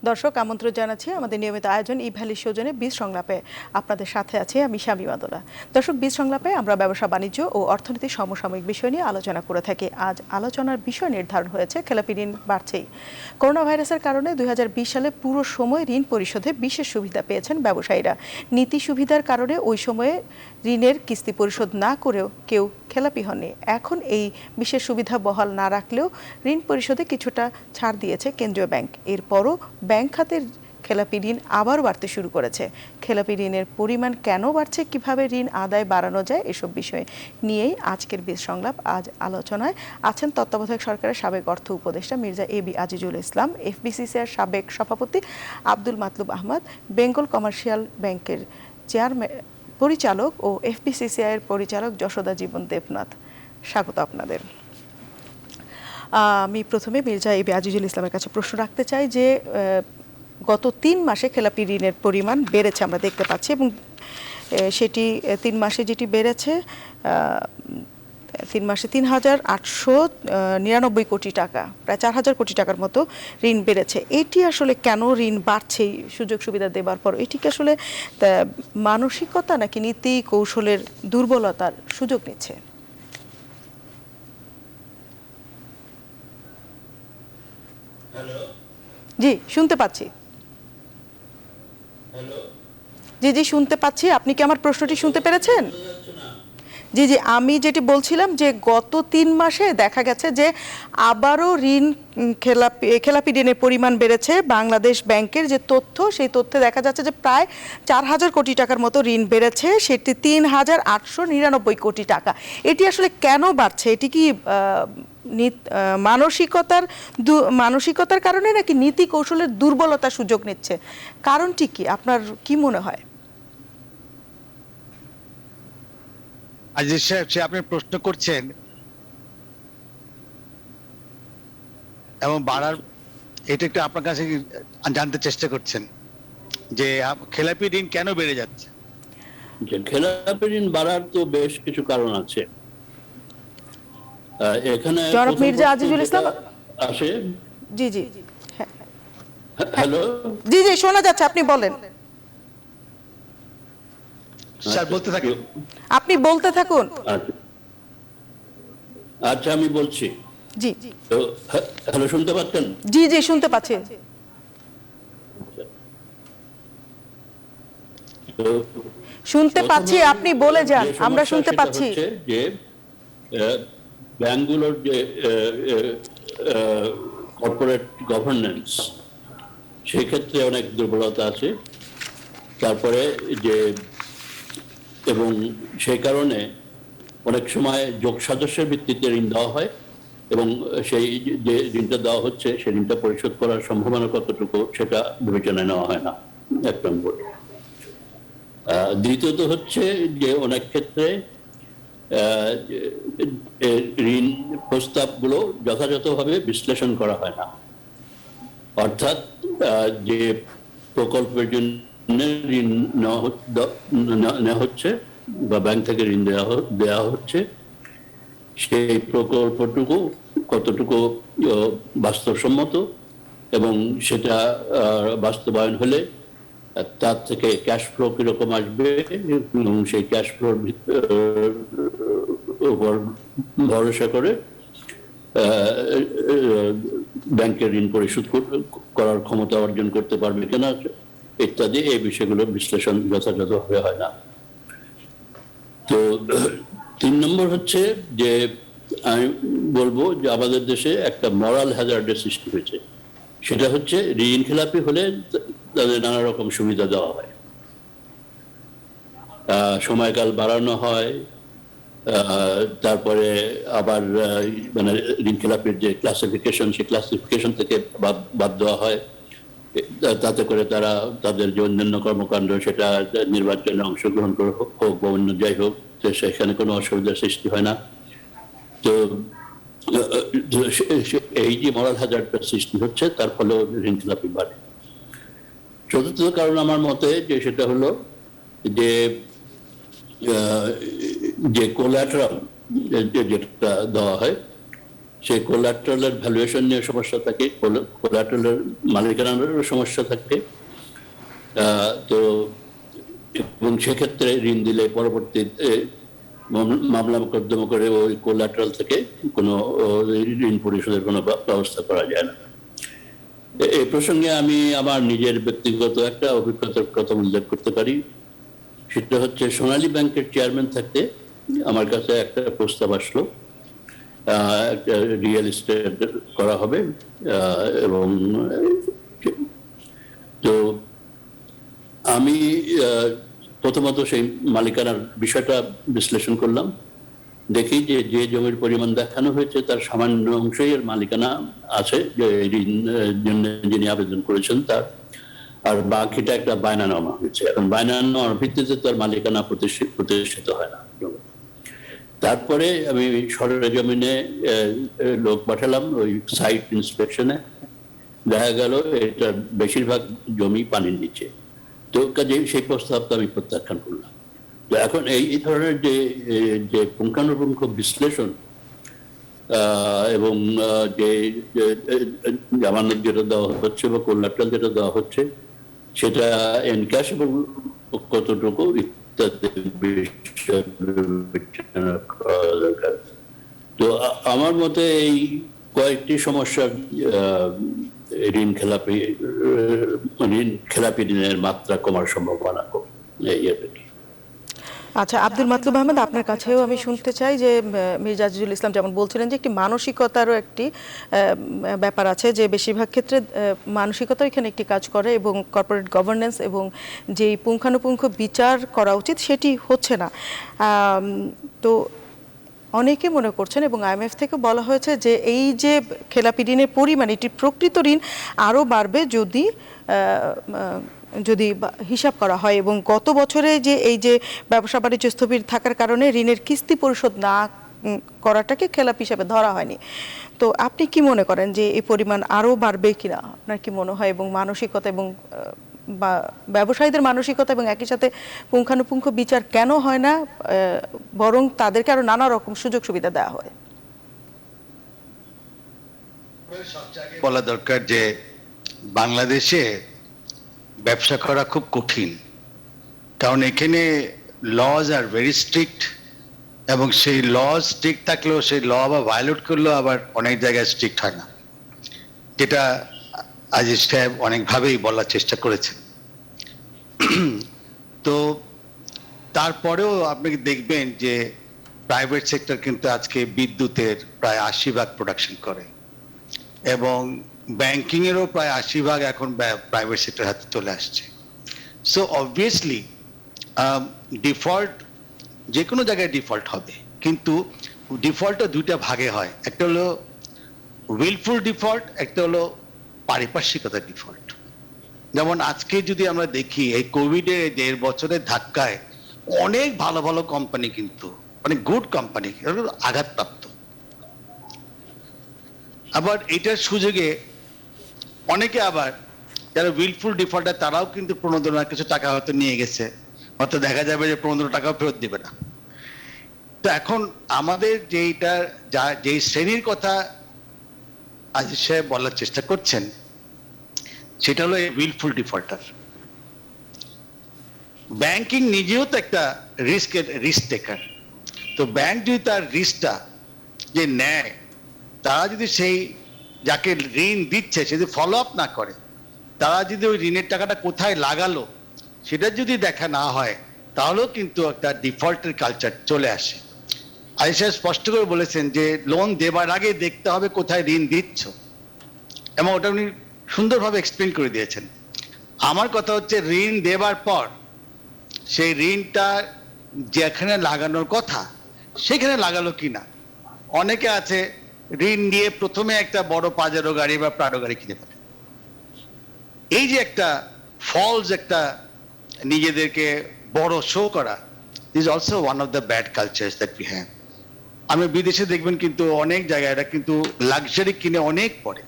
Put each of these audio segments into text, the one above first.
দর্শক আমন্ত্রণ জানাচ্ছি আমাদের নিয়মিত আয়োজন ই-ভ্যালি সৌজন্যে বীজ সংলাপে আপনাদের সাথে আছি আমি শামীমা দোলা। দর্শক বীজ সংলাপে আমরা ব্যবসা বাণিজ্য ও অর্থনীতির সমসাময়িক বিষয় নিয়ে আলোচনা করে থাকি। আজ আলোচনার বিষয় নির্ধারণ হয়েছে খেলাপি ঋণ বাড়ছেই। করোনা ভাইরাসের কারণে 2020 সালে পুরো সময় ঋণ পরিশোধে বিশেষ সুবিধা পেয়েছেন ব্যবসায়ীরা। নীতি সুবিধার কারণে ওই সময়ে ঋণের কিস্তি পরিশোধ না করেও কেউ খেলাপি হননি। এখন এই বিশেষ সুবিধা বহাল না রাখলেও ঋণ পরিশোধে কিছুটা ছাড় দিয়েছে কেন্দ্রীয় ব্যাংক। এরপরও ব্যাংক খাতের খেলাপি ঋণ আবার বাড়তে শুরু করেছে। খেলাপি ঋণের পরিমাণ কেন বাড়ছে, কিভাবে ঋণ আদায় বাড়ানো যায়, এসব বিষয় নিয়েই আজকের বীজ সংলাপ। আজ আলোচনায় আছেন তত্ত্বাবধায়ক সরকারের সাবেক অর্থ উপদেষ্টা মির্জা এবি আজিজুল ইসলাম, এফবিসিসিআর সাবেক সভাপতি আব্দুল মাতলুব আহমদ, বেঙ্গল কমার্শিয়াল ব্যাংকের চেয়ারম্যান পরিচালক ও এফবিসিসিআই এর পরিচালক যশোদা জীবন দেবনাথ। স্বাগত আপনাদের। আমি প্রথমে মির্জা এবি আজিজুল ইসলামের কাছে প্রশ্ন রাখতে চাই যে গত 3 মাসে খেলাপি ঋণের পরিমাণ বেড়েছে আমরা দেখতে পাচ্ছি, এবং সেটি 3 মাসে যেটি বেড়েছে 3 মাসে 3,899 কোটি টাকা, প্রায় 4,000 কোটি টাকার মতো ঋণ বেড়েছে। এটি আসলে কেন ঋণ বাড়ছে সুযোগ সুবিধা দেবার পর? এটি কি আসলে মানসিকতা নাকি নীতি কৌশলের দুর্বলতার সুযোগ নিচ্ছে? জি, শুনতে পাচ্ছি। জি জি শুনতে পাচ্ছি। আপনি কি আমার প্রশ্নটি শুনতে পেরেছেন? জি জি, আমি যেটি বলছিলাম যে গত 3 মাসে দেখা গেছে যে আবারও খেলাপি ঋণের পরিমাণ বেড়েছে। বাংলাদেশ ব্যাংকের যে তথ্য, সেই তথ্যে দেখা যাচ্ছে যে প্রায় 4,000 কোটি টাকার মতো ঋণ বেড়েছে, সেটি 3,899 কোটি টাকা। এটি আসলে কেন বাড়ছে? এটি কি মানসিকতার কারণে নাকি নীতি কৌশলের দুর্বলতা সুযোগ নিচ্ছে? কারণটি কি আপনার কি মনে হয়? আজিজ সাহেব, সে আপনি প্রশ্ন করছেন এবং বাড়ার, এটা একটু আপনার কাছে জানতে চেষ্টা করছেন যে খেলাপি ঋণ কেন বেড়ে যাচ্ছে। খেলাপি ঋণ বাড়ার তো বেশ কিছু কারণ আছে। এখানে জনাব মির্জা আজিজুল ইসলাম আসে। জি জি, হ্যালো, জি জি শোনা যাচ্ছে, আপনি বলেন। স্যার বলতে থাকুন। আপনি বলতে থাকুন। আচ্ছা, আমি বলছি। জি তো হ্যালো, শুনতে পাচ্ছেন? জি জি শুনতে পাচ্ছি। শুনতে পাচ্ছি, আপনি বলে যান, আমরা শুনতে পাচ্ছি। যে ব্যাংকগুলোর যে কর্পোরেট গভর্নেন্স, সেক্ষেত্রে অনেক দুর্বলতা আছে। তারপরে যে এবং সেই কারণে অনেক সময় যোগ সদস্যের ভিত্তিতে ঋণ দেওয়া হয়, এবং সেই যে ঋণটা দেওয়া হচ্ছে সেই ঋণটা পরিশোধ করার সম্ভাবনা কতটুকু সেটা বিবেচনায় নেওয়া হয় না, 1 নম্বর। দ্বিতীয়ত হচ্ছে যে অনেক ক্ষেত্রে ঋণ প্রস্তাবগুলো যথাযথভাবে বিশ্লেষণ করা হয় না। অর্থাৎ যে প্রকল্পের জন্য ঋণ নেওয়া হচ্ছে বা ব্যাংক থেকে ঋণ দেওয়া হচ্ছে, সেই প্রকল্পটুকু কতটুকু বাস্তবসম্মত, এবং সেটা বাস্তবায়ন হলে তার থেকে ক্যাশ ফ্লো কিরকম আসবে, এবং সেই ক্যাশ ফ্লোর উপর ভরসা করে ব্যাংকের ঋণ পরিশোধ করার ক্ষমতা অর্জন করতে পারবে কিনা ইত্যাদি, এই বিষয়গুলো বিশ্লেষণ যথাযথভাবে হয় না। তো 3 নম্বর হচ্ছে যে আমি বলবো যে আমাদের দেশে একটা মরাল হ্যাজার্ডের সৃষ্টি হয়েছে। সেটা হচ্ছে ঋণ খেলাপি হলে তাদের নানা রকম সুবিধা দেওয়া হয়, সময়কাল বাড়ানো হয়, তারপরে আবার মানে ঋণ খেলাপির যে ক্লাসিফিকেশন, সেই ক্লাসিফিকেশন থেকে বাদ দেওয়া হয়। তাতে করে তারা তাদের যে অন্যান্য কর্মকাণ্ড, সেটা নির্বাচনে অংশগ্রহণ করে হোক বা অন্য যাই হোক, সেখানে কোনো অসুবিধার সৃষ্টি হয় না। তো এই যে মরাল হ্যাজার্ডটা সৃষ্টি হচ্ছে, তার ফলে ঋণ খেলাপি বাড়ে। চতুর্থ কারণ আমার মতে যে সেটা হলো যে কোল্যাটারাল যেটা দেওয়া হয়, সেই কোলাট্রালের ভ্যালুয়েশন নিয়ে সমস্যা থাকে, কোলাট্রালের মালিকানারও সমস্যা থাকে। তো এবং সেক্ষেত্রে ঋণ দিলে পরবর্তীতে মামলা মোকদ্দমা করে ওই কোলাট্রাল থেকে কোনো ঋণ পরিশোধের কোনো ব্যবস্থা করা যায় না। এই প্রসঙ্গে আমি আমার নিজের ব্যক্তিগত একটা অভিজ্ঞতার কথা উল্লেখ করতে পারি। সেটা হচ্ছে সোনালী ব্যাংকের চেয়ারম্যান থাকতে আমার কাছে একটা প্রস্তাব আসলো, একটা রিয়েল এস্টেট করা হবে, এবং তো আমি প্রথমত সেই মালিকানার বিষয়টা বিশ্লেষণ করলাম। দেখি যে যে জমির পরিমাণ দেখানো হয়েছে তার সামান্য অংশই এর মালিকানা আছে, যে ঋণ জন্য যিনি আবেদন করেছেন তার, আর বাকিটা একটা বায়নানামা হয়েছে। এখন বায়নানামার ভিত্তিতে তার মালিকানা প্রতিষ্ঠিত হয় না। তারপরে আমি সরেজমিনে লোক পাঠালাম ওই সাইট ইন্সপেকশনে, দেখা গেল এটা বেশিরভাগ জমি পানির নিচে। তো কাজে সেই প্রস্তাবটা আমি প্রত্যাখ্যান করলাম। তো এখন এই ধরনের যে পুঙ্খানুপুঙ্খ বিশ্লেষণ এবং যে জামানত যেটা দেওয়া হচ্ছে বা কোলাট্রাল যেটা দেওয়া হচ্ছে সেটা এনক্যাশেবল কতটুকু ইত্যাদি দরকার। তো আমার মতে এই কয়েকটি সমস্যার ঋণ খেলাপি ঋণের মাত্রা কমার সম্ভাবনা কম। আচ্ছা, আব্দুল মাতলুব আহমেদ, আপনার কাছেও আমি শুনতে চাই যে মির্জা আজিজুল ইসলাম যেমন বলছিলেন যে একটি মানসিকতারও একটি ব্যাপার আছে, যে বেশিরভাগ ক্ষেত্রে মানসিকতা এখানে একটি কাজ করে এবং কর্পোরেট গভর্নেন্স এবং যেই পুঙ্খানুপুঙ্খ বিচার করা উচিত সেটি হচ্ছে না। তো অনেকে মনে করছেন এবং আইএমএফ থেকে বলা হয়েছে যে এই যে খেলাপি ঋণের পরিমাণ, এটি প্রকৃত ঋণ আরও বাড়বে যদি হিসাব করা হয়, এবং গত বছরে যে এই যে ব্যবসা বাণিজ্য স্থবির থাকার কারণে ঋণের কিস্তি পরিশোধ না করাটাকে খেলাপি হিসাবে ধরা হয়নি। তো আপনি কি মনে করেন যে এই পরিমাণ আরও বাড়বে কিনা? আপনার কি মনে হয়? এবং মানসিকতা এবং ব্যবসায়ীদের মানসিকতা এবং একই সাথে পুঙ্খানুপুঙ্খ বিচার কেন হয় না, বরং তাদেরকে আরো নানা রকম সুযোগ সুবিধা দেওয়া হয়? বলা দরকার যে বাংলাদেশে ব্যবসা করা খুব কঠিন, কারণ এখানে লজ আর ভেরি স্ট্রিক্ট, এবং সেই ল স্ট্রিক্ট থাকলেও সেই ল আবার ভায়োলেট করলেও আবার অনেক জায়গায় স্ট্রিক্ট হয় না, যেটা আজিজ সাহেব অনেকভাবেই বলার চেষ্টা করেছেন। তো তারপরেও আপনি দেখবেন যে প্রাইভেট সেক্টর কিন্তু আজকে বিদ্যুতের প্রায় 80% প্রোডাকশন করে, এবং ব্যাংকিং এরও প্রায় 80% এখন প্রাইভেট সেক্টর হাতে চলে আসছে। সো অবভিয়াসলি ডিফল্ট যে কোনো জায়গায় ডিফল্ট হবে, কিন্তু ডিফল্টটা দুইটা ভাগে হয়, একটা হলো উইলফুল ডিফল্ট, একটা হলো পারিপার্শ্বিকতার ডিফল্ট। যেমন আজকে যদি আমরা দেখি এই কোভিডের 1.5 বছরের ধাক্কায় অনেক ভালো ভালো কোম্পানি, কিন্তু অনেক গুড কোম্পানি আঘাতপ্রাপ্ত। আবার এটার সুযোগে অনেকে আবার যারা উইলফুল ডিফল্টার তারাও কিন্তু প্রণোদনার কিছু টাকা হয়তো নিয়ে গেছে, হয়তো দেখা যাবে যে 15 টাকাও ফেরত দিবে না। তো এখন আমাদের যেই শ্রেণীর কথা আজিজ সাহেব বলার চেষ্টা করছেন সেটা হলো এই উইলফুল ডিফল্টার। ব্যাংকিং নিজেও তো একটা রিস্ক টেকার। তো ব্যাংক যদি তার রিস্কটা যে নেয়, তারা যদি সেই যাকে ঋণ দিচ্ছে সে যদি ফলো আপ না করে, তারা যদি ওই ঋণের টাকাটা কোথায় লাগালো সেটা যদি দেখা না হয়, তাহলেও কিন্তু একটা ডিফল্টের কালচার চলে আসে। আজিজ সাহেব স্পষ্ট করে বলেছেন যে লোন দেবার আগে দেখতে হবে কোথায় ঋণ দিচ্ছ, এবং ওটা উনি সুন্দরভাবে এক্সপ্লেন করে দিয়েছেন। আমার কথা হচ্ছে ঋণ দেবার পর সেই ঋণটা যেখানে লাগানোর কথা সেখানে লাগালো কিনা। অনেকে আছে ঋণ নিয়ে প্রথমে একটা বড় পাজেরো গাড়ি বা প্রাডো গাড়ি কিনে ফেলে। এই যে একটা ফলস একটা নিজেদেরকে বড় শো করা, is also one of the bad cultures that we have. আমি বিদেশে দেখবেন কিন্তু অনেক জায়গায় এটা কিন্তু লাক্সারি কিনে অনেক পরে,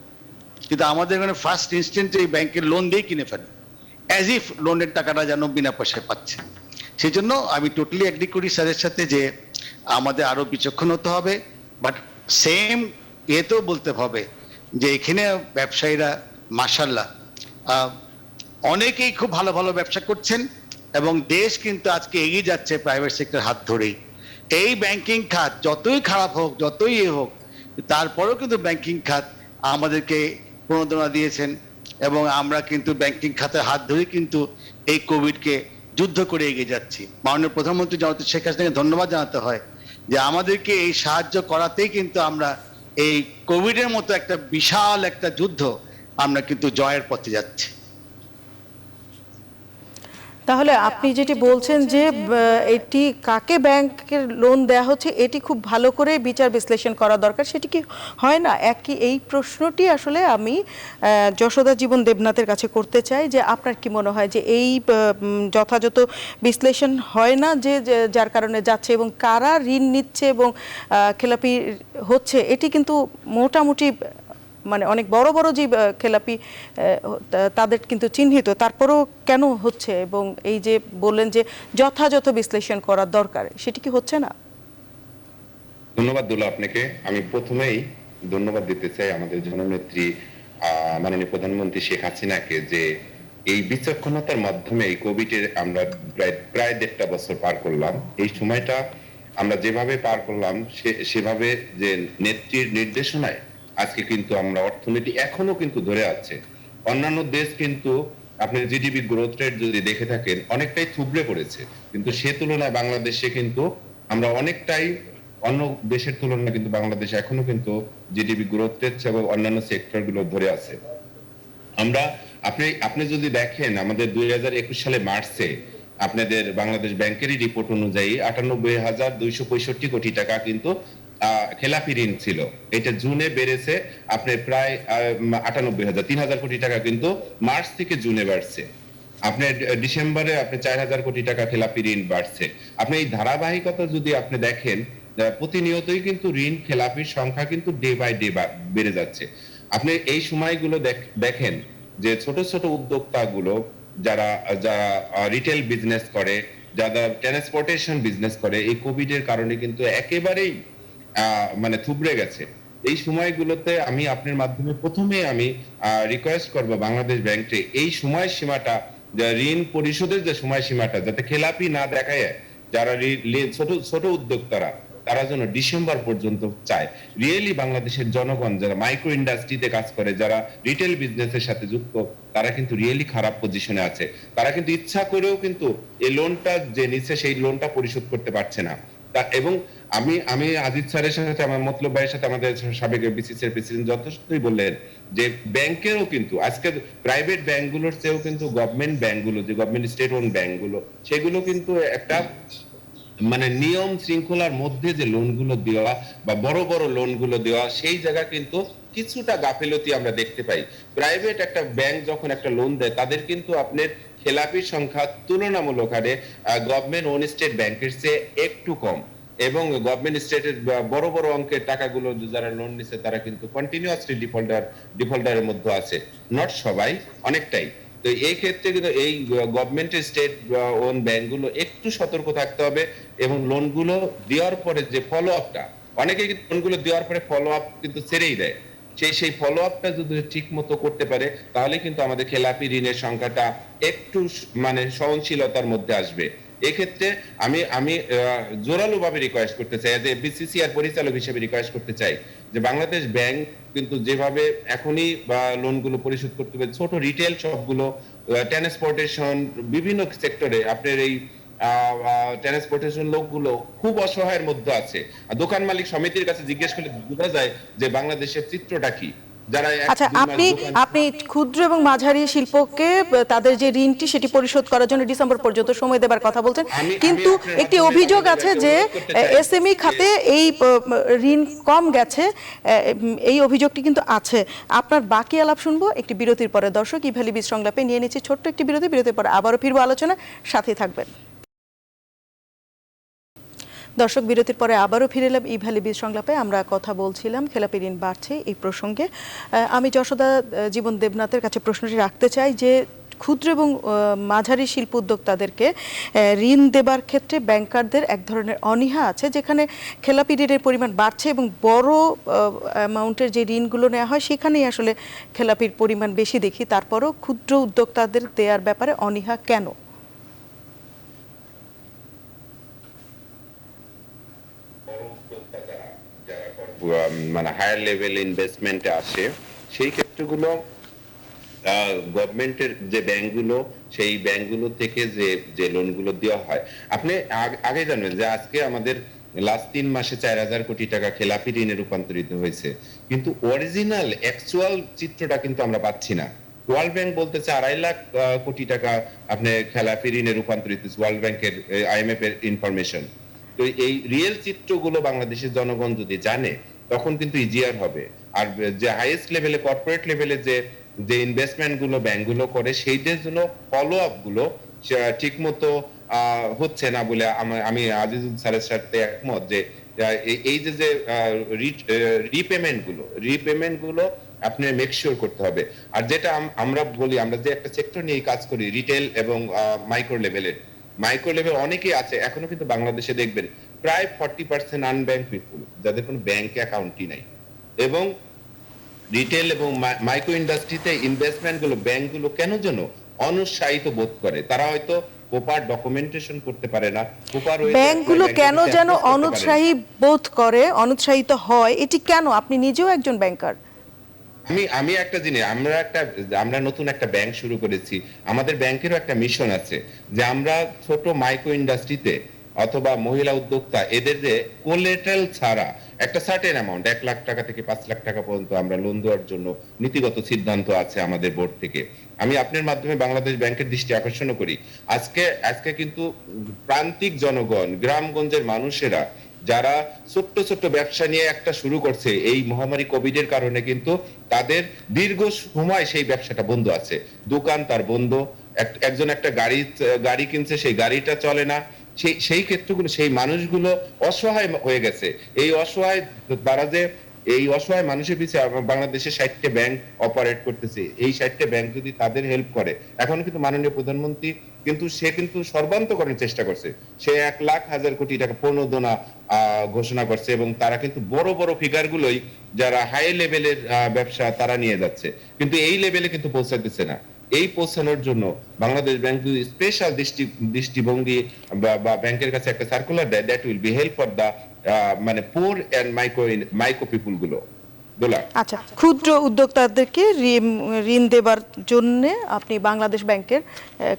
কিন্তু আমাদের এখানে ফার্স্ট ইনস্ট্যান্টে এই ব্যাংকের লোন দিয়ে কিনে ফেলে, অ্যাজ ইফ লোনের টাকাটা যেন বিনা পয়সায় পাচ্ছে। সেই জন্য আমি টোটালি এগ্রি করি স্যারের সাথে যে আমাদের আরো বিচক্ষণ হতে হবে, বাট সেম এতেও বলতে হবে যে এখানে ব্যবসায়ীরা মাশাআল্লাহ অনেকেই খুব ভালো ভালো ব্যবসা করছেন এবং দেশ কিন্তু আজকে এগিয়ে যাচ্ছে প্রাইভেট সেক্টর হাত ধরেই। এই ব্যাংকিং খাত যতই খারাপ হোক, যতই হোক, তারপরেও কিন্তু ব্যাংকিং খাত আমাদেরকে প্রণোদনা দিয়েছেন এবং আমরা কিন্তু ব্যাংকিং খাতের হাত ধরে কিন্তু এই কোভিডকে যুদ্ধ করে এগিয়ে যাচ্ছি। মাননীয় প্রধানমন্ত্রী জনতা শেখ হাসিনাকে ধন্যবাদ জানাতে হয় যে আমাদেরকে এই সাহায্য করাতেই কিন্তু আমরা এই কোভিডের মতো একটা বিশাল একটা যুদ্ধ আমরা কিন্তু জয়ের পথে যাচ্ছি। তাহলে আপনি যেটি বলছেন যে এটি কাকে ব্যাংকের লোন দেয়া হচ্ছে এটি খুব ভালো করে বিচার বিশ্লেষণ করা দরকার, সেটি কি হয় না? এই প্রশ্নটি আসলে আমি যশোদা জীবন দেবনাথের কাছে করতে চাই যে আপনার কি মনে হয় যে এই যথাযথ বিশ্লেষণ হয় না যে যার কারণে যাচ্ছে এবং কারা ঋণ নিচ্ছে এবং খেলাপি হচ্ছে, এটি কিন্তু মোটামুটি মানে অনেক বড় বড় যে খেলাপি তাদের কিন্তু চিহ্নিত, তারপরেও কেন হচ্ছে? এবং এই যে বললেন যে যথাযথ বিশ্লেষণ করার দরকার, সেটি কি হচ্ছে না? ধন্যবাদ দুলা আপনাকে। আমি প্রথমেই ধন্যবাদ দিতে চাই আমাদের জননেত্রী মাননীয় প্রধানমন্ত্রী শেখ হাসিনাকে যে এই বিচক্ষণতার মাধ্যমে এই কোভিডের আমরা প্রায় 1.5 বছর পার করলাম। এই সময়টা আমরা যেভাবে পার করলাম সেভাবে যে নেত্রীর নির্দেশনায় আজকে কিন্তু আমরা অর্থনীতি এখনো কিন্তু ধরে আছে। অন্যান্য দেশ কিন্তু আপনার জিডিপি গ্রোথ রেট যদি দেখে থাকেন অনেকটাই থুবড়ে পড়েছে, কিন্তু সে তুলনায় বাংলাদেশে কিন্তু আমরা অনেকটাই অন্য দেশের তুলনায় কিন্তু বাংলাদেশ এখনো কিন্তু জিডিপি গ্রোথ রেট এবং অন্যান্য সেক্টর গুলো ধরে আছে। আমরা আপনি যদি দেখেন আমাদের 2021 সালে মার্চে আপনাদের বাংলাদেশ ব্যাংকেরই রিপোর্ট অনুযায়ী 98,265 কোটি টাকা কিন্তু খেলাপি ঋণ ছিল। এটা জুনে বেড়েছে আপনি প্রায় 98,000 3,000 কোটি টাকা কিন্তু মার্চ থেকে জুনে বাড়ছে। আপনি ডিসেম্বরে আপনি 4,000 কোটি টাকা খেলাপি ঋণ বাড়ছে। আপনি এই ধারাবাহিকতা যদি আপনি দেখেন প্রতিনিয়তই কিন্তু ঋণ খেলাপির সংখ্যা কিন্তু ডে বাই ডে বেড়ে যাচ্ছে। আপনি এই সময়গুলো দেখেন যে ছোট ছোট উদ্যোক্তা গুলো যারা রিটেল বিজনেস করে, যারা ট্রান্সপোর্টেশন বিজনেস করে, এই কোভিড এর কারণে কিন্তু একেবারেই মানে থুবড়ে গেছে। এই সময়গুলোতে আমি আপনার মাধ্যমে প্রথমে আমি রিকোয়েস্ট করব বাংলাদেশ ব্যাংকে এই সময়সীমাটা, ঋণ পরিশোধের যে সময়সীমাটা যাতে খেলাপি না দেখায় যারা ছোট ছোট উদ্যোক্তারা তারা যেন ডিসেম্বর পর্যন্ত চায়। রিয়েলি বাংলাদেশের জনগণ যারা মাইক্রো ইন্ডাস্ট্রিতে কাজ করে, যারা রিটেল বিজনেসের সাথে যুক্ত, তারা কিন্তু রিয়েলি খারাপ পজিশনে আছে। তারা কিন্তু ইচ্ছা করেও কিন্তু এই লোনটা যে নিচ্ছে সেই লোনটা পরিশোধ করতে পারছে না। এবং আমি আজিজ স্যারের সাথে আমার মতলব ভাইয়ের সাথে আমাদের সাবেক বিসিসি এর প্রেসিডেন্ট যথেষ্টই বললেন যে ব্যাংকেরও কিন্তু আজকে প্রাইভেট ব্যাংকগুলোর চেয়েও কিন্তু গভর্নমেন্ট ব্যাংকগুলো, যে গভর্নমেন্ট স্টেট ওন ব্যাংকগুলো, সেগুলো কিন্তু একটা মানে নিয়ম শৃঙ্খলার মধ্যে যে লোনগুলো দেওয়া বা বড় বড় লোনগুলো দেওয়া, সেই জায়গা কিন্তু কিছুটা গাফিলতি আমরা দেখতে পাই। প্রাইভেট একটা ব্যাংক যখন একটা লোন দেয় তাদের কিন্তু আপনার খেলাপির সংখ্যা তুলনামূলক হারে গভর্নমেন্ট ওন স্টেট ব্যাংকের চেয়ে একটু কম, এবং গভর্নমেন্ট স্টেটের বড় বড় অঙ্কের টাকাগুলো যারা লোন নিচ্ছে তারা কিন্তু কন্টিনিউয়াসলি ডিফল্টারের মধ্যে আছে। নট সবাই, অনেকটাই। তো এই ক্ষেত্রে কিন্তু এই গভর্নমেন্টের স্টেট ওন ব্যাংকগুলো একটু সতর্ক থাকতে হবে এবং লোনগুলো দেওয়ার পরে যে ফলো আপটা, অনেকে কিন্তু লোনগুলো দেওয়ার পরে ফলো আপ কিন্তু ছেড়েই দেয়। সেই ফলো আপটা যদি ঠিক মতো করতে পারে তাহলে কিন্তু আমাদের খেলাপি ঋণের সংখ্যাটা একটু মানে সহনশীলতার মধ্যে আসবে। এক্ষেত্রে আমি জোরালো ভাবে রিকোয়েস্ট করতে চাই, যে বিসিসি আর পরিচালক হিসেবে রিকোয়েস্ট করতে চাই যে বাংলাদেশ ব্যাংক কিন্তু যেভাবে এখনই লোনগুলো পরিশোধ করতে হবে, ছোট রিটেল শপগুলো, ট্রান্সপোর্টেশন, বিভিন্ন সেক্টরে আপনার এই ট্রান্সপোর্টেশন লোকগুলো খুব অসহায়ের মধ্যে আছে। দোকান মালিক সমিতির কাছে জিজ্ঞেস করলে বোঝা যায় যে বাংলাদেশের চিত্রটা কি। আচ্ছা, আপনি ক্ষুদ্র এবং মাঝারি শিল্পকে তাদের যে ঋণটি সেটি পরিশোধ করার জন্য ডিসেম্বর পর্যন্ত সময় দেবার কথা বলছেন, কিন্তু একটি অভিযোগ আছে যে এসএমই খাতে এই ঋণ কম গেছে, এই অভিযোগটি কিন্তু আছে। আপনার বাকি আলাপ শুনবো একটি বিরতির পরে। দর্শক, ইভ্যালি বীজ সংলাপে নিয়ে নিচ্ছি ছোট্ট একটি বিরতির পরে আবারও ফিরবো আলোচনা, সাথে থাকবেন। দর্শক, বিরতির পরে আবারও ফিরে এলাম ইভ্যালি বীজ সংলাপে। আমরা কথা বলছিলাম খেলাপি ঋণ বাড়ছে এই প্রসঙ্গে। আমি যশোদা জীবন দেবনাথের কাছে প্রশ্নটি রাখতে চাই যে ক্ষুদ্র এবং মাঝারি শিল্প উদ্যোক্তাদেরকে ঋণ দেবার ক্ষেত্রে ব্যাংকারদের এক ধরনের অনীহা আছে, যেখানে খেলাপি ঋণের পরিমাণ বাড়ছে এবং বড় অ্যামাউন্টের যে ঋণগুলো নেওয়া হয় সেখানেই আসলে খেলাপির পরিমাণ বেশি দেখি। তারপরও ক্ষুদ্র উদ্যোক্তাদের দেওয়ার ব্যাপারে অনীহা কেন? মানে হায়ার লেভেল ইনভেস্টমেন্টে আসে, সেই ক্ষেত্রগুলো গভর্নমেন্টের যে ব্যাংকগুলো, সেই ব্যাংকগুলো থেকে যে যে লোনগুলো দেওয়া হয়, আপনি আগে জানবেন যে আজকে আমাদের লাস্ট 3 মাসে 4,000 কোটি টাকা খেলাপি ঋণে রূপান্তরিত হয়েছে, কিন্তু অরিজিনাল অ্যাকচুয়াল চিত্রটা কিন্তু আমরা পাচ্ছি না। ওয়ার্ল্ড ব্যাংক বলতেছে 2.5 লাখ কোটি টাকা আপনি খেলাপি ঋণে রূপান্তরিত হয়েছে, ওয়ার্ল্ড ব্যাংকের IMF এর ইনফরমেশন। তো এই রিয়েল চিত্রগুলো বাংলাদেশের জনগণ যদি জানে তখন কিন্তু ইজিয়ার হবে। আর যে হাইয়েস্ট লেভেলে, কর্পোরেট লেভেলে যে যে ইনভেস্টমেন্ট গুলো ব্যাংকগুলো করে, সেইটার জন্য ফলো আপ গুলো ঠিক মতো হচ্ছে না বলে আমি আজিজুল স্যারের সাথে একমত যে এই যে যে রিপেমেন্ট গুলো আপনি মেক শিওর করতে হবে। আর যেটা আমরা বলি, আমরা যে একটা সেক্টর নিয়ে কাজ করি, রিটেল এবং মাইক্রো লেভেল অনেকেই আছে এখনো কিন্তু বাংলাদেশে দেখবেন প্রায় 40% আনব্যাংক পিপুল, যাদের কোনো ব্যাংক অ্যাকাউন্টই নাই। এবং রিটেল এবং মাইক্রো ইন্ডাস্ট্রিতে ইনভেস্টমেন্ট গুলো ব্যাংকগুলো কেন যেন অনুৎসাহিত বোধ করে, তারা হয়তো প্রপার ডকুমেন্টেশন করতে পারে না। ব্যাংকগুলো কেন যেন অনুৎসাহিত হয়, এটি কেন? আপনি নিজেও একজন ব্যাংকার। আমি একটা জিনিস, আমরা নতুন একটা ব্যাংক শুরু করেছি। আমাদের ব্যাংকেরও একটা মিশন আছে যে আমরা ছোট মাইক্রো ইন্ডাস্ট্রিতে অথবা মহিলা উদ্যোক্তা, এদের যে কোলেটারাল ছাড়া একটা সার্টেন অ্যামাউন্ট 1 লাখ টাকা থেকে 5 লাখ টাকা পর্যন্ত আমরা লোন দেওয়ার জন্য নীতিগত সিদ্ধান্ত আছে আমাদের বোর্ড থেকে। আমি আপনার মাধ্যমে বাংলাদেশ ব্যাংকের দৃষ্টি আকর্ষণ করি, আজকে কিন্তু প্রান্তিক জনগণ, গ্রামগঞ্জের মানুষেরা যারা ছোট্ট ছোট্ট ব্যবসা নিয়ে একটা শুরু করছে, এই মহামারী কোভিডের কারণে কিন্তু তাদের দীর্ঘ সময় সেই ব্যবসাটা বন্ধ আছে। দোকান তার বন্ধ, একজন একটা গাড়ি কিনছে, সেই গাড়িটা চলে না। সেই ক্ষেত্রগুলো, সেই মানুষগুলো অসহায় হয়ে গেছে। এই অসহায় মানুষের পিছিয়ে বাংলাদেশে 60টা ব্যাংক অপারেট করতেছে। এই 60টা ব্যাংক যদি তাদের হেল্প করে, এখন কিন্তু মাননীয় প্রধানমন্ত্রী সে কিন্তু সর্বান্তকরণের চেষ্টা করছে। সে 1,00,000 কোটি টাকা প্রণোদনা ঘোষণা করছে, এবং তারা কিন্তু বড় বড় ফিগার গুলোই যারা হাই লেভেলের ব্যবসা তারা নিয়ে যাচ্ছে, কিন্তু এই লেভেলে কিন্তু পৌঁছাতেছে না। এই পৌঁছানোর জন্য বাংলাদেশ ব্যাংক যদি স্পেশাল দৃষ্টিভঙ্গি বা ব্যাংকের কাছে একটা সার্কুলার দেয়, that will be help for the মানে পুর এন্ড মাইক্রো পিপুল গুলো। আচ্ছা, ক্ষুদ্র উদ্যোক্তাদেরকে ঋণ দেবার জন্য আপনি বাংলাদেশ ব্যাংকের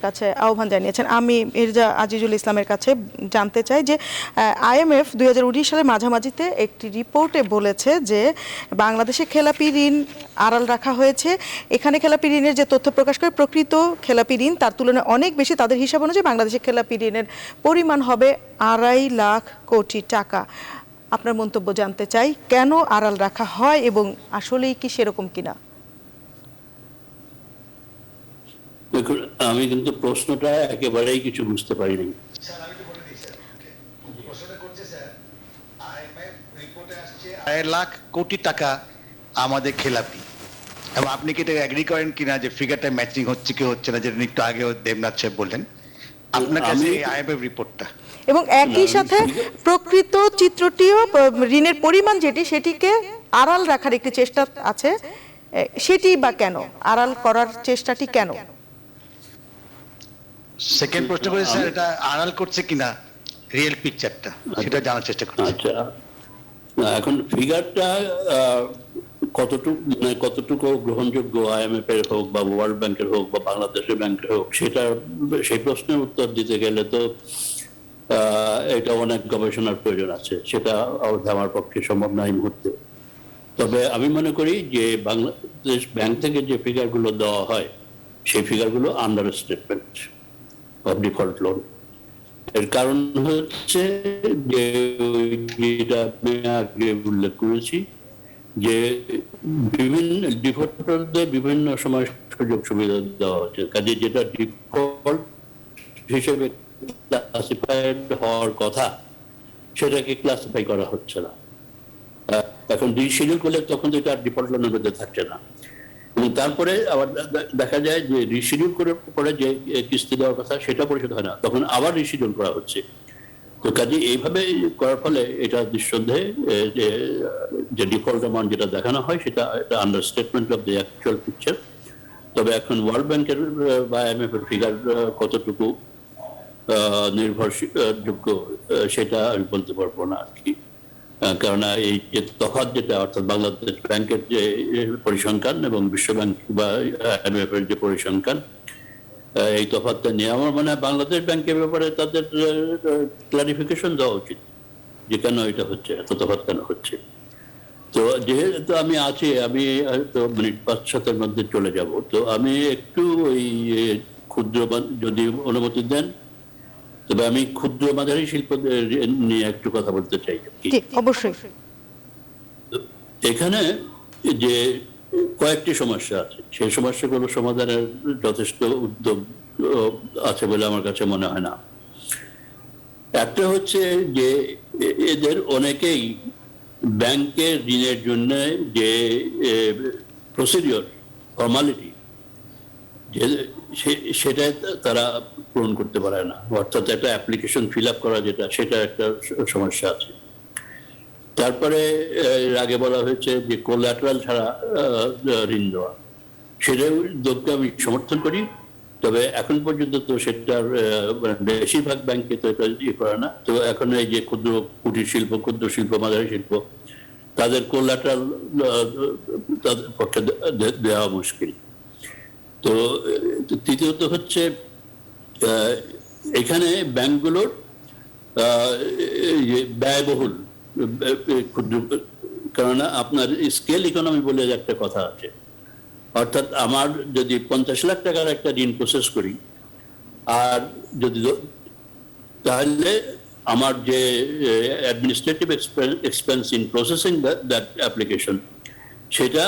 কাছে আহ্বান জানিয়েছেন। আমি মির্জা আজিজুল ইসলামের কাছে জানতে চাই যে IMF 2019 সালের মাঝামাঝিতে একটি রিপোর্টে বলেছে যে বাংলাদেশে খেলাপি ঋণ আড়াল রাখা হয়েছে। এখানে খেলাপি ঋণের যে তথ্য প্রকাশ করে, প্রকৃত খেলাপি ঋণ তার তুলনায় অনেক বেশি। তাদের হিসাব অনুযায়ী বাংলাদেশে খেলাপি ঋণের পরিমাণ হবে 2.5 লাখ কোটি টাকা। আপনার মন্তব্য জানতে চাই, কেন আড়াল রাখা হয় এবং আসলেই কি সেরকম কিনা? দেখুন, আমি কিন্তু প্রশ্নটা একেবারেই কিছু বুঝতে পারিনি। আড়াই লাখ কোটি টাকা আমাদের খেলাপি, এবং আপনি কি এটা এগ্রি করেন কিনা যে ফিগারটা ম্যাচিং হচ্ছে কি হচ্ছে না, যেটা একটু আগে দেবনাথ সাহেব বললেন আপনার কাছে এই IMF রিপোর্টটা, এবং একই সাথে প্রকৃত চিত্রটিও, ঋণের পরিমাণ সেটিকে আড়াল রাখার একটি চেষ্টা আছে, সেটি বা কেন আড়াল করার চেষ্টাটি কেন? সেকেন্ড প্রশ্ন করে স্যার, এটা আড়াল করছে কিনা রিয়েল পিকচারটা, সেটা জানার চেষ্টা করছি। আচ্ছা, এখন ফিগারটা কতটুকু গ্রহণযোগ্য, IMF এর হোক বা ওয়ার্ল্ড ব্যাংকের হোক বা বাংলাদেশের ব্যাংকের হোক, সেই প্রশ্নের উত্তর দিতে গেলে তো এটা অনেক গবেষণার প্রয়োজন আছে, সেটা আমার পক্ষে সম্ভব না এই মুহূর্তে। তবে আমি মনে করি যে বাংলাদেশ ব্যাংক থেকে যে ফিগারগুলো দেওয়া হয়, সেই ফিগারগুলো under statement of default loan. এর কারণ হচ্ছে যে যেটা আমি আগে উল্লেখ করেছি, যে বিভিন্ন ডিফল্টারদের বিভিন্ন সময় সুযোগ সুবিধা দেওয়া হচ্ছে, কাজে যেটা ডিফল্ট হিসেবে ক্লাসিফাইড হওয়ার কথা সেটাকে ক্লাসিফাই করা হচ্ছে না। এখন ডিসিডিউল করলে তখন তো এটা ডিফল্ট লোনের মধ্যে থাকছে না। এবং তারপরে আবার দেখা যায় যে রিশিডিউল করে পরে যে কিস্তি দেওয়ার কথা সেটা পরিশোধ হয় না, তখন আবার রিশিডিউল করা হচ্ছে। তো কাজে এইভাবে করার ফলে এটা নিঃসন্দেহে যে ডিফল্ট অ্যামাউন্ট যেটা দেখানো হয় সেটা একটা understatement of the actual picture. তবে এখন ওয়ার্ল্ড ব্যাংকের বা IMF এর ফিগার কতটুকু নির্ভরযোগ্য সেটা আমি বলতে পারবো না আর কি। কেননা এই যে তফাৎ যেটা, অর্থাৎ বাংলাদেশ ব্যাংকের যে পরিসংখ্যান এবং বিশ্ব ব্যাংক বা IMF এর যে পরিসংখ্যান, এই তফাৎটা নিয়ে আমার মনে হয় বাংলাদেশ ব্যাংকের ব্যাপারে তাদের ক্লারিফিকেশন দেওয়া উচিত যে কেন এটা হচ্ছে, এত তফাৎ কেন হচ্ছে। তো যেহেতু আমি আছি, আমি তো মিনিট 5-7 মধ্যে চলে যাব, তো আমি একটু ওই ক্ষুদ্র যদি অনুমতি দেন, তবে আমি ক্ষুদ্র মাঝারি শিল্প নিয়ে একটু কথা বলতে চাই। জি, অবশ্যই। এখানে যে কয়েকটি সমস্যা আছে, সেই সমস্যাগুলো সমাধানের যথেষ্ট উদ্যোগ আছে বলে আমার কাছে মনে হয় না। একটা হচ্ছে যে এদের অনেকেই ব্যাংকের ঋণের জন্য যে প্রসিডিওর ফর্মালিটি সেটা তারা পূরণ করতে পারে না, অর্থাৎ একটা অ্যাপ্লিকেশন ফিল আপ করা যেটা, সেটা একটা সমস্যা আছে। তারপরে এর আগে বলা হয়েছে যে কোল্যাটারাল ছাড়া ঋণ দেওয়া, সেটা উদ্যোগকে আমি সমর্থন করি, তবে এখন পর্যন্ত তো সেটার বেশিরভাগ ব্যাংকে তো এটা করে না। তো এখন এই যে ক্ষুদ্র কুটির শিল্প, ক্ষুদ্র শিল্প, মাঝারি শিল্প, তাদের কোল্যাটারাল তাদের পক্ষে দেওয়া মুশকিল। তো তৃতীয়ত হচ্ছে এখানে ব্যাংকগুলোর ব্যয়বহুল ক্ষুদ্র, কেননা আপনার স্কেল ইকোনমি বলে একটা কথা আছে, অর্থাৎ আমার যদি 50 লাখ টাকার একটা ঋণ প্রসেস করি, আর যদি তাহলে আমার যে administrative expense in processing that application, সেটা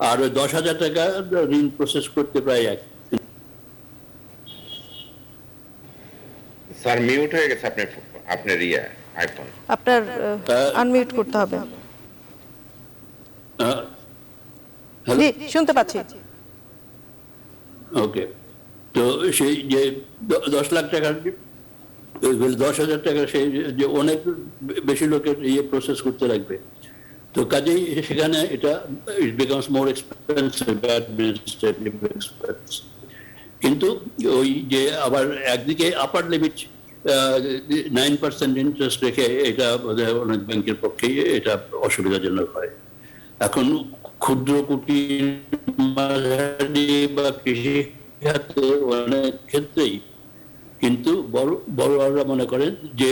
আর 10,000 টাকা ঋণ প্রসেস করতে প্রায় এক। স্যার মিউট হয়ে গেছে আপনার আইফোন। আপনার আনমিউট করতে হবে। জি, শুনতে পাচ্ছি। ওকে, তো সেই যে 10 লাখ টাকার 10,000 টাকা, সেই যে অনেক বেশি লোকের প্রসেস করতে লাগবে, তো কাজেই সেখানে এটা it becomes more expensive administrative expense. কিন্তু ওই যে আবার একদিকে আপার লিমিট 9% ইন্টারেস্ট রেখে, এটা অনেক ব্যাংকের পক্ষেই এটা অসুবিধাজনক হয়। এখন ক্ষুদ্র কুটির বা কৃষি খাতে অনেক ক্ষেত্রেই কিন্তু বড়রা মনে করেন যে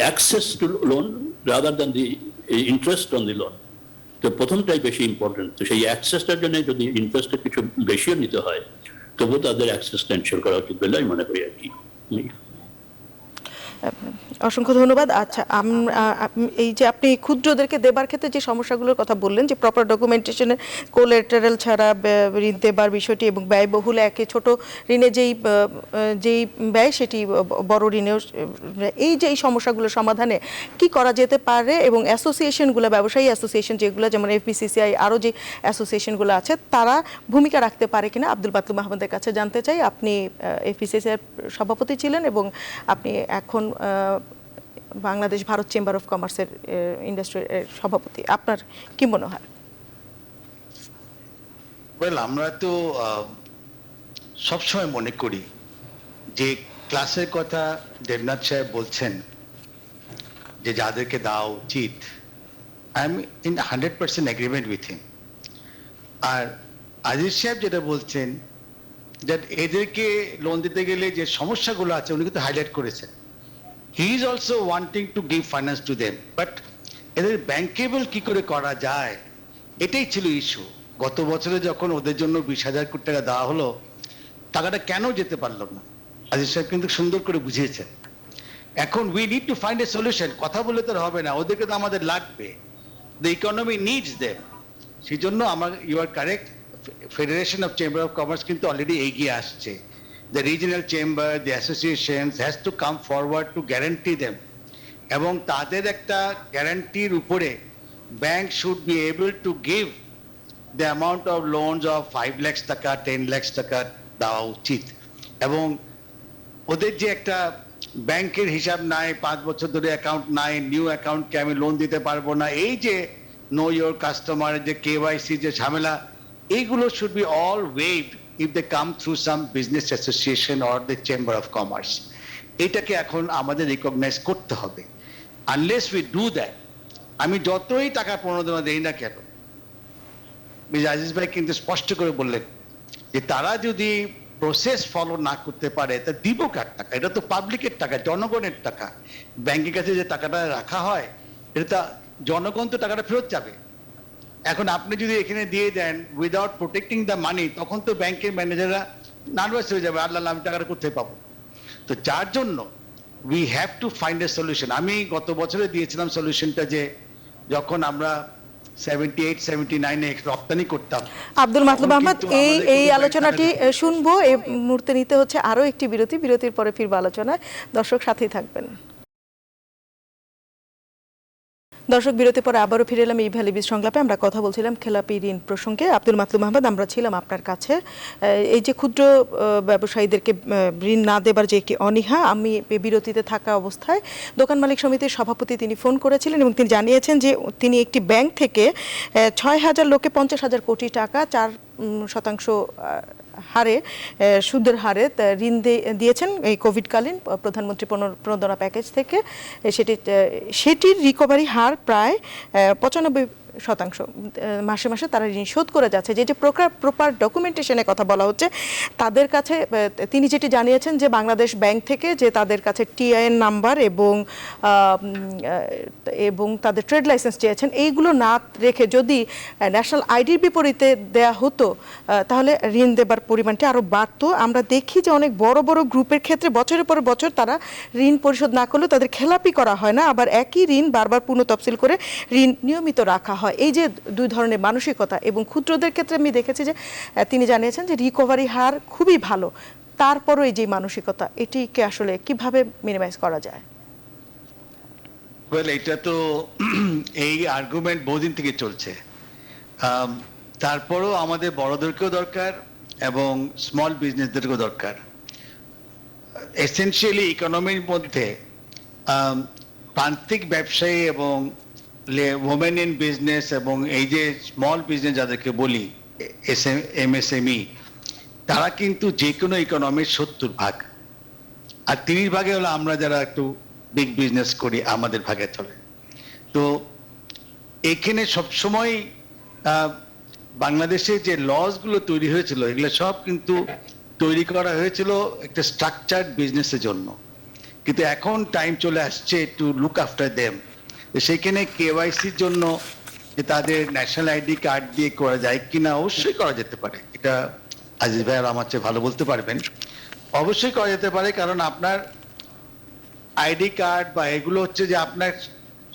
access to loan rather than the interest on the loan, তো প্রথমটাই বেশি ইম্পর্টেন্ট। তো সেই অ্যাক্সেসটার জন্য যদি ইন্টারেস্টটা কিছু বেশিও নিতে হয়, তবু তাদের অ্যাক্সেসটা এনশিওর করা উচিত বলে আমি মনে করি আর কি। অসংখ্য ধন্যবাদ। আচ্ছা, এই যে আপনি ক্ষুদ্রদেরকে দেবার ক্ষেত্রে যে সমস্যাগুলোর কথা বললেন, যে প্রপার ডকুমেন্টেশনে কোল্যাটারাল ছাড়া ঋণ দেবার বিষয়টি এবং ব্যয়বহুল, একে ছোট ঋণে যেই ব্যয় সেটি বড় ঋণেও, এই যে এই সমস্যাগুলো সমাধানে কি করা যেতে পারে, এবং অ্যাসোসিয়েশনগুলো, ব্যবসায়ী অ্যাসোসিয়েশন যেগুলো, যেমন FBCCI, আরও যে অ্যাসোসিয়েশনগুলো আছে, তারা ভূমিকা রাখতে পারে কিনা আব্দুল বাতলু মাহমুদের কাছে জানতে চাই। আপনি FBCCI সভাপতি ছিলেন এবং আপনি এখন বাংলাদেশ ভারত চেম্বার অফ কমার্সের ইন্ডাস্ট্রির সভাপতি, আপনার কি মনে হয়? আমরা তো সবসময় মনে করি যে ক্লাসের কথা দেবনাথ সাহেব বলছেন যে যাদেরকে দেওয়া উচিত, I am in 100% agreement with him. আর আজিজ সাহেব যেটা বলছেন যে এদেরকে লোন দিতে গেলে যে সমস্যাগুলো আছে উনি কিন্তু হাইলাইট করেছেন। He is also wanting to give finance to them, but এদের ব্যাংকেবল কি করে করা যায়, এটাই ছিল ইস্যু। গত বছরে যখন ওদের জন্য 20,000 কোটি টাকা দেওয়া হলো, টাকাটা কেন যেতে পারলো না, আজিজ সাহেব কিন্তু সুন্দর করে বুঝিয়েছেন। এখন we need to find a solution. কথা বলে তো হবে না, ওদেরকে তো আমাদের লাগবে, দ্য ইকোনমি নিডস দেম। সেই জন্য আমার, you are correct, federation of chamber of commerce কিন্তু অলরেডি এগিয়ে আসছে। The regional chamber, the associations has to come forward to guarantee them. এবং তাদের একটা গ্যারান্টির উপরে bank should be able to give the amount of loans of 5 lakh টাকা 10 লাখ টাকা দেওয়া উচিত। এবং ওদের যে একটা ব্যাংকের হিসাব নাই, 5 বছর ধরে অ্যাকাউন্ট নাই, নিউ অ্যাকাউন্টকে আমি লোন দিতে পারবো না, এই যে নো ইয়োর কাস্টমার, যে কেওয়াইসি যে ঝামেলা, এইগুলো should be all waived if they come through some business association or the chamber of commerce. এটাকে এখন আমাদের রিকগনাইজ করতে হবে। আনলেস উই ডু দ্যাট, আমি যতই টাকা প্রণোদনা দেই না কেন, আজিজ ভাই কিন্তু স্পষ্ট করে বললেন যে তারা যদি প্রসেস ফলো না করতে পারে তা দিব কার টাকা? এটা তো পাবলিকের টাকা, জনগণের টাকা। ব্যাংকের কাছে যে টাকাটা রাখা হয়, এটা জনগণ তো টাকাটা ফেরত যাবে। এখন আপনি যদি এখানে দিয়ে দেন উইদাউট প্রোটেক্টিং দ্য মানি, তখন তো ব্যাংকের ম্যানেজাররা নার্ভাস হয়ে যাবে, আল্লাহ আমি টাকাটা কোথায় পাবো। তো যার জন্য we have to find a solution. আমি গত বছরে দিয়েছিলাম সলিউশনটা, যে যখন আমরা 78, 79-এ রপ্তানি করতাম। আব্দুল মাতলুব আহমদ, এই আলোচনাটি শুনবো। এই মুহূর্তে নিতে হচ্ছে আরো একটি বিরতি, বিরতির পরে ফিরবো আলোচনায়। দর্শক সাথেই থাকবেন। দর্শক, বিরতি পরে আবারও ফিরে এলাম এই ভ্যালি বীজ সংলাপে। আমরা কথা বলছিলাম খেলাপি ঋণ প্রসঙ্গে। আব্দুল মাতলুব আহমদ, আমরা ছিলাম আপনার কাছে। এই যে ক্ষুদ্র ব্যবসায়ীদেরকে ঋণ না দেবার যে একটি অনীহা, আমি বিরতিতে থাকা অবস্থায় দোকান মালিক সমিতির সভাপতি তিনি ফোন করেছিলেন এবং তিনি জানিয়েছেন যে তিনি একটি ব্যাংক থেকে 6,000 লোককে 50,000 কোটি টাকা 4% হারে, সুদের হারে ঋণ দিয়েছেন এই কোভিডকালীন প্রধানমন্ত্রী প্রণোদনা প্যাকেজ থেকে। সেটির রিকভারি হার প্রায় 95%। মাসে মাসে তারা ঋণ শোধ করে যাচ্ছে। যে প্রপার ডকুমেন্টেশনের কথা বলা হচ্ছে তাদের কাছে, তিনি যেটি জানিয়েছেন যে বাংলাদেশ ব্যাংক থেকে যে তাদের কাছে টিআইএন নাম্বার এবং তাদের ট্রেড লাইসেন্স চেয়েছেন, এইগুলো না রেখে যদি ন্যাশনাল আইডির বিপরীতে দেয়া হতো তাহলে ঋণ দেবার পরিমাণটি আরও বাড়তো। আমরা দেখি যে অনেক বড় বড় গ্রুপের ক্ষেত্রে বছরের পর বছর তারা ঋণ পরিশোধ না করলেও তাদের খেলাপি করা হয় না, আবার একই ঋণ বারবার পুনঃ তফসিল করে ঋণ নিয়মিত রাখা হয়। এই যে দুই ধরনের মানসিকতা, এবং ক্ষুদ্রদের ক্ষেত্রে আমি দেখেছি যে তিনি জানিয়েছেন যে রিকভারি হার খুবই ভালো, তারপরও এই যে মানসিকতা, এটিকে আসলে কিভাবে মিনিমাইজ করা যায়? এটা তো এই আর্গুমেন্ট বহুদিন থেকে চলছে। তারপরও আমাদের বড়দেরকেও দরকার এবং স্মল বিজনেসদেরকেও দরকার। এসেনশিয়ালি ইকোনমির মধ্যে প্রান্তিক ব্যবসায়ী এবং ওমেন ইন বিজনেস এবং এই যে স্মল বিজনেস যাদেরকে বলি এমএসএমই, তারা কিন্তু যে কোনো ইকোনমির 70 ভাগ, আর 30 ভাগে হলো আমরা যারা একটু বিগ বিজনেস করি, আমাদের ভাগে চলে। তো এখানে সবসময় বাংলাদেশে যে লসগুলো তৈরি হয়েছিল, এগুলো সব কিন্তু তৈরি করা হয়েছিল একটা স্ট্রাকচার্ড বিজনেসের জন্য। কিন্তু এখন টাইম চলে আসছে টু লুক আফটার দেম। সেখানে কেওয়াইসির জন্য তাদের ন্যাশনাল আইডি কার্ড দিয়ে করা যায় কিনা, অবশ্যই করা যেতে পারে। এটা আজিজ ভাই আর আমার চেয়ে ভালো বলতে পারবেন। অবশ্যই করা যেতে পারে, কারণ আপনার আইডি কার্ড বা এগুলো হচ্ছে যে আপনার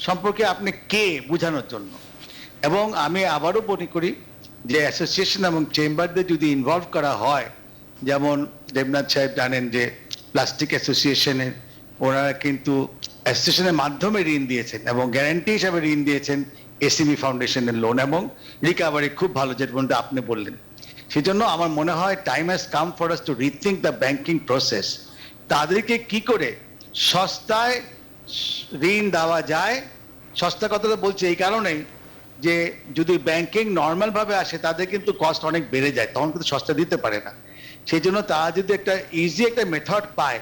সম্পর্কে আপনি কে বোঝানোর জন্য। এবং আমি আবারও মনে করি যে অ্যাসোসিয়েশন এবং চেম্বারদের যদি ইনভলভ করা হয়, যেমন দেবনাথ সাহেব জানেন যে প্লাস্টিক অ্যাসোসিয়েশনের ওনারা কিন্তু অ্যাসোসিয়েশনের মাধ্যমে ঋণ দিয়েছেন এবং গ্যারান্টি হিসাবে ঋণ দিয়েছেন এসিবি ফাউন্ডেশনের লোন, এবং রিকভারি খুব ভালো, যেটা আপনি বললেন। সেজন্য আমার মনে হয় time has come for us to rethink the banking process. তাদেরকে কি করে সস্তায় ঋণ দেওয়া যায়। সস্তা কথাটা বলছি এই কারণেই যে যদি ব্যাংকিং নর্মাল ভাবে আসে তাদের কিন্তু কস্ট অনেক বেড়ে যায়, তখন কিন্তু সস্তা দিতে পারে না। সেই জন্য তারা যদি একটা ইজি একটা মেথড পায়,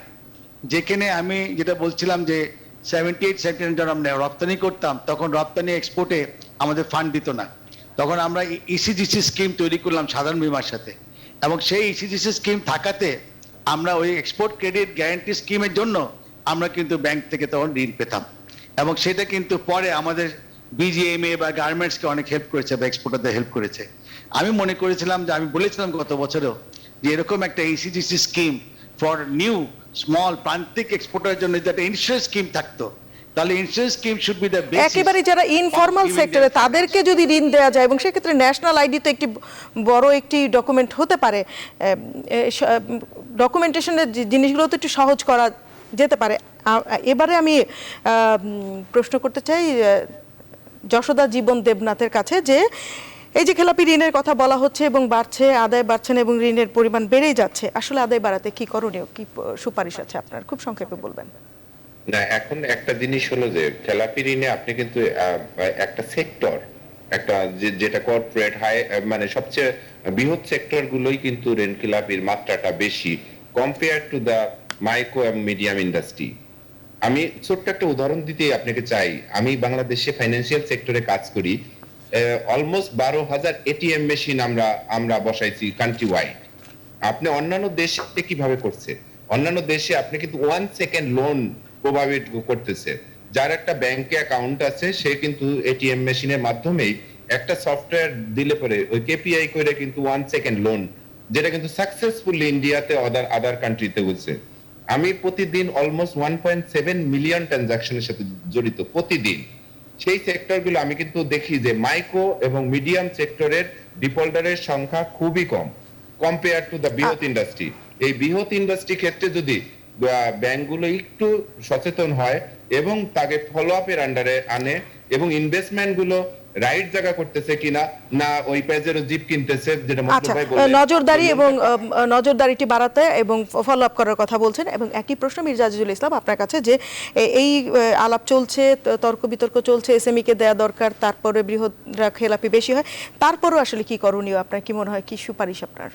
যেখানে আমি যেটা বলছিলাম যে 78-79 যখন আমরা রপ্তানি করতাম, তখন রপ্তানি এক্সপোর্টে আমাদের ফান্ড দিত না, তখন আমরা ইসিজিসি স্কিম তৈরি করলাম সাধারণ বীমার সাথে, এবং সেই ইসিজিসি স্কিম থাকাতে আমরা ওই এক্সপোর্ট ক্রেডিট গ্যারান্টি স্কিমের জন্য আমরা কিন্তু ব্যাংক থেকে তখন ঋণ পেতাম, এবং সেটা কিন্তু পরে আমাদের বিজিএমএ বা গার্মেন্টসকে অনেক হেল্প করেছে বা এক্সপোর্টারদের হেল্প করেছে। আমি মনে করেছিলাম যে, আমি বলেছিলাম গত বছরেও যে এরকম একটা ইসিজিসি স্কিম ফর নিউ স্মল প্রান্তিক এক্সপোর্টারের জন্য যদি একটা ইন্স্যুরেন্স স্কিম থাকতো, তাহলে insurance scheme should be the basis. একেবারে যারা ইনফর্মাল সেক্টরে তাদেরকে যদি ঋণ দেওয়া যায়, এবং সেক্ষেত্রে ন্যাশনাল আইডি তো একটি বড় একটি ডকুমেন্ট হতে পারে, ডকুমেন্টেশনের জিনিসগুলো তো একটু সহজ করা যেতে পারে। এবারে আমি প্রশ্ন করতে চাই যশোদা জীবন দেবনাথের কাছে, যে এই যে খেলাপি ঋণের কথা বলা হচ্ছে এবং বাড়ছে, আদায় বাড়ছেন এবং ঋণের পরিমাণ বেড়েই যাচ্ছে, আসলে আদায় বাড়াতে কি করণীয়, কি সুপারিশ আছে আপনার, খুব সংক্ষেপে বলবেন। না, এখন একটা জিনিস হলো যে খেলাপি ঋণে আপনি কিন্তু একটা সেক্টর, একটা যেটা কর্পোরেট হাই, মানে সবচেয়ে বৃহৎ সেক্টর গুলোই কিন্তু ঋণ খেলাপির মাত্রাটা বেশি কম্পেয়ার টু দা মাইক্রো এবং মিডিয়াম ইন্ডাস্ট্রি। আমি ছোট্ট একটা উদাহরণ দিতে আপনাকে চাই। আমি বাংলাদেশে ফাইন্যান্সিয়াল সেক্টরে কাজ করি। অলমোস্ট 12,000 এটিএম মেশিন আমরা বসাইছি কান্ট্রি ওয়াইড। আপনি অন্যান্য দেশে কিভাবে করছে? অন্যান্য দেশে আপনি কিন্তু 1 সেকেন্ড লোন প্রোভাইড করতেছে। যার একটা ব্যাংকে অ্যাকাউন্ট আছে সে কিন্তু এটিএম মেশিনের মাধ্যমেই একটা সফটওয়্যার দিলে পরে ওই কেপিআই করে কিন্তু 1 সেকেন্ড লোন, যেটা কিন্তু সাকসেসফুলি ইন্ডিয়াতে আদার কান্ট্রিতে হচ্ছে। আমি প্রতিদিন অলমোস্ট 1.7 মিলিয়ন ট্রানজাকশনের সাথে জড়িত প্রতিদিন। সেই সেক্টরগুলো আমি কিন্তু দেখি যে মাইক্রো এবং মিডিয়াম সেক্টরের ডিফল্টারের সংখ্যা খুবই কম কম্পেয়ার টু দ্য বৃহৎ ইন্ডাস্ট্রি। এই বৃহৎ ইন্ডাস্ট্রি ক্ষেত্রে যদি ব্যাংকগুলো একটু সচেতন হয় এবং তাকে ফলো আপের আন্ডারে আনে এবং ইনভেস্টমেন্ট গুলো রাইট জায়গা করতেছে কিনা, না ওই পেজের জিপ কিনতেছে, যেটা মতলব আচ্ছা, ভাই বললেন, নজরদারি এবং নজরদারিটি বাড়াতে এবং ফলো আপ করার কথা বলছেন। এবং একই প্রশ্ন মির্জা আজিজুল ইসলাম আপনার কাছে, যে এই আলাপ চলছে, তর্ক বিতর্ক চলছে, এসএমই কে দেয়া দরকার, তারপরে বৃহৎরা খেলাপি বেশি হয়, তারপরেও আসলে কি করণীয়, আপনার কি মনে হয়, কি সুপারিশ আপনার?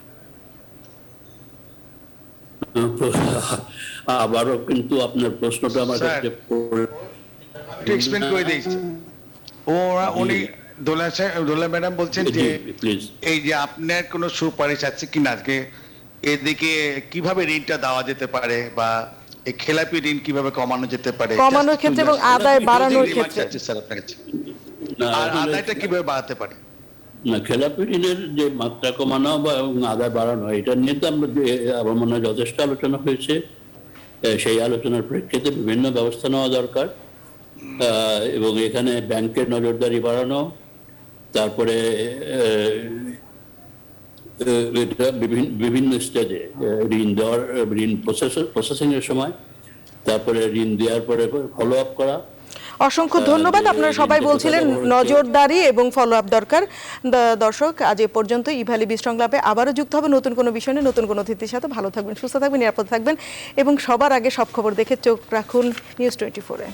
আবারও কিন্তু আপনার প্রশ্নটা আমার স্যার, কাছে একটু এক্সপ্লেন করে দিয়েছি। উনি দোলা ম্যাডাম বলছেন যে প্লিজ এই যে আপনার কোনো সুপারিশ আছে কিনা আজকে এদিকে কিভাবে ঋণটা দেওয়া যেতে পারে, বা এই খেলাপি ঋণ কিভাবে কমানো যেতে পারে, কমানোর ক্ষেত্রে এবং আদায় বাড়ানোর ক্ষেত্রে। স্যার আপনার কাছে, না, আর আসলে- আদায়টা কিভাবে বাড়াতে পারে? না, খেলাপি ঋণের যে মাত্রা কমানো বা এবং আদায় বাড়ানো, এটা নিয়ে তো আমরা আমার মনে হয় যথেষ্ট আলোচনা হয়েছে। সেই আলোচনার প্রেক্ষিতে বিভিন্ন ব্যবস্থা নেওয়া দরকার, এবং এখানে ব্যাংকের নজরদারি বাড়ানো, তারপরে এটা বিভিন্ন স্টেজে ঋণ দেওয়ার, ঋণ প্রসেসিং এর সময়, তারপরে ঋণ দেওয়ার পরে ফলো আপ করা। অসংখ্য ধন্যবাদ। আপনারা সবাই বলছিলেন নজরদারি এবং ফলো আপ দরকার। দর্শক, আজ এ পর্যন্ত ইভ্যালি বিশৃঙ্খলাপে আবারও যুক্ত হবে নতুন কোনো বিষয় নিয়ে, নতুন কোনো অতিথির সাথে। ভালো থাকবেন, সুস্থ থাকবেন, নিরাপদ থাকবেন এবং সবার আগে সব খবর দেখে চোখ রাখুন নিউজ 24-এ।